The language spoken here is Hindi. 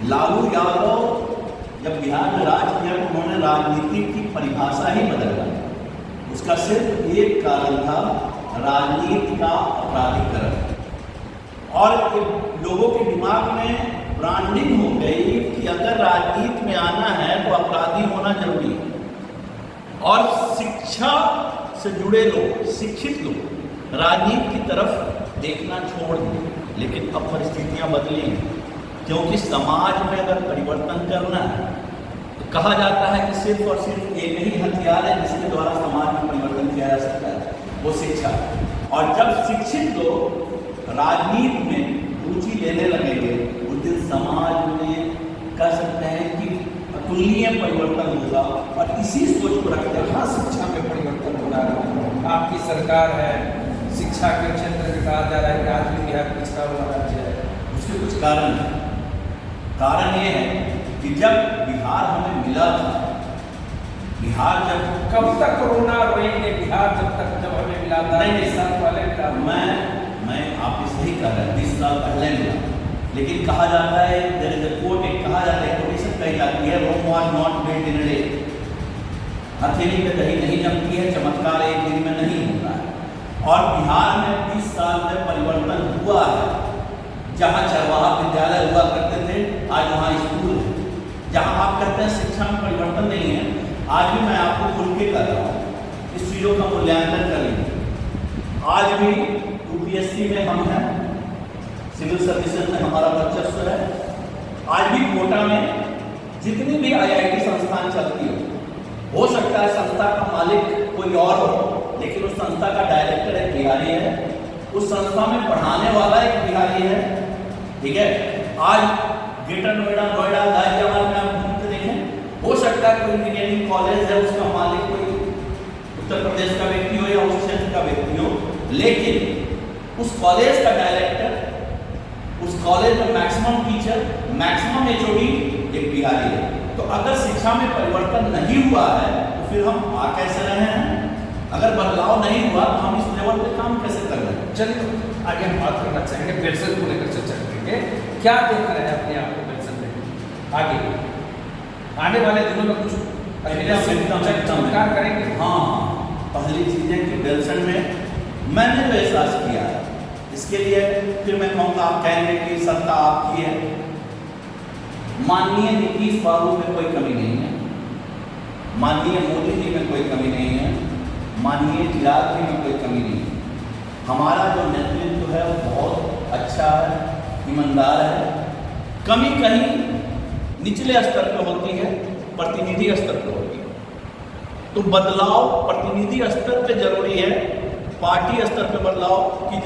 लालू यादव जब बिहार में राज किया तो उन्होंने राजनीति की परिभाषा ही बदल दी। उसका सिर्फ एक कारण था, राजनीति का अपराधीकरण। और लोगों के दिमाग में ब्रांडिंग हो गई कि अगर राजनीति में आना है तो अपराधी होना जरूरी है। और शिक्षा से जुड़े लोग, शिक्षित लोग राजनीति की तरफ देखना छोड़ दिए। लेकिन अब परिस्थितियां बदली, क्योंकि समाज में अगर परिवर्तन करना है तो कहा जाता है कि सिर्फ और सिर्फ एक ही हथियार है जिसके द्वारा समाज में परिवर्तन किया जा सकता है, वो शिक्षा। और जब शिक्षित लोग राजनीति में रुचि लेने लगेंगे उस दिन समाज में कह सकते हैं कि अतुलनीय परिवर्तन होगा। और इसी सोच को रखते हुए शिक्षा में परिवर्तन हो रहा है। आपकी सरकार है, शिक्षा के क्षेत्र में कहा जा रहा है कि आज भी बिहार पिछड़ा हुआ राज्य है। उसके कुछ कारण हैं। कारण ये है कि जब बिहार हमें मिला था, बिहार जब कब तक कोरोना रोएंगे बिहार जब हमें मिला था? नहीं, साल पहले मिला। मैं आप सही कह रहे हैं, 20 साल पहले मिला। लेकिन कहा जाता है, कहा जाता है, कोटेशन कही जाती है, Rome was not built in a day. हथेली में दही नहीं जमती है, चमत्कार एक दिन में नहीं होता है। और बिहार में 20 साल में परिवर्तन हुआ है। जहाँ चरवाहा विद्यालय हुआ करते थे, आज वहाँ स्कूल है। जहाँ आप कहते हैं शिक्षा में परिवर्तन नहीं है, आज भी मैं आपको खुल के कर रहा हूँ, इस चीज़ों का मूल्यांकन कर लीजिए। आज भी यूपीएससी में हम हैं, सिविल सर्विसेज में हमारा वर्चस्व है। आज भी कोटा में जितनी भी आईआईटी संस्थान चलती हो सकता है संस्था का मालिक कोई और हो, लेकिन उस संस्था का डायरेक्टर एक बिहारी है, उस संस्था में पढ़ाने वाला एक बिहारी है। ठीक है, आज ग्रेटर नोएडा, गाजियाबाद में आप घूमते देखें, हो सकता है कोई इंजीनियरिंग कॉलेज है, उसका मालिक कोई उत्तर प्रदेश का व्यक्ति हो या उस क्षेत्र का व्यक्ति हो, लेकिन उस कॉलेज का डायरेक्टर, उस कॉलेज में मैक्सिमम टीचर, मैक्सिमम एचओडी एक बिहारी है। तो अगर शिक्षा में परिवर्तन नहीं हुआ है तो फिर हम आ कैसे रहे हैं? अगर बदलाव नहीं हुआ तो हम इस लेवल पे काम कैसे कर रहे हैं? चलिए आगे हम बात करना चाहेंगे, पेंशन को लेकर चर्चा करेंगे। क्या देख रहे हैं अपने आप को पेंशन में आगे आने वाले दिनों में कुछ चमत्कार करेंगे? हाँ, पहली चीज़ है कि पेंशन में मैंने जो एहसास किया है, इसके लिए फिर मैं कहूँगा, आप कहेंगे कि सत्ता आपकी है। माननीय नीतीश बाबू में कोई कमी नहीं है, माननीय मोदी जी में कोई कमी नहीं है, माननीय चिराग जी में कोई कमी नहीं है। हमारा जो नेतृत्व है वो बहुत अच्छा है, ईमानदार है। कमी कहीं निचले स्तर पर होती है, प्रतिनिधि स्तर पर होती है। तो बदलाव प्रतिनिधि स्तर पर जरूरी है, पार्टी स्तर पर बदलाव की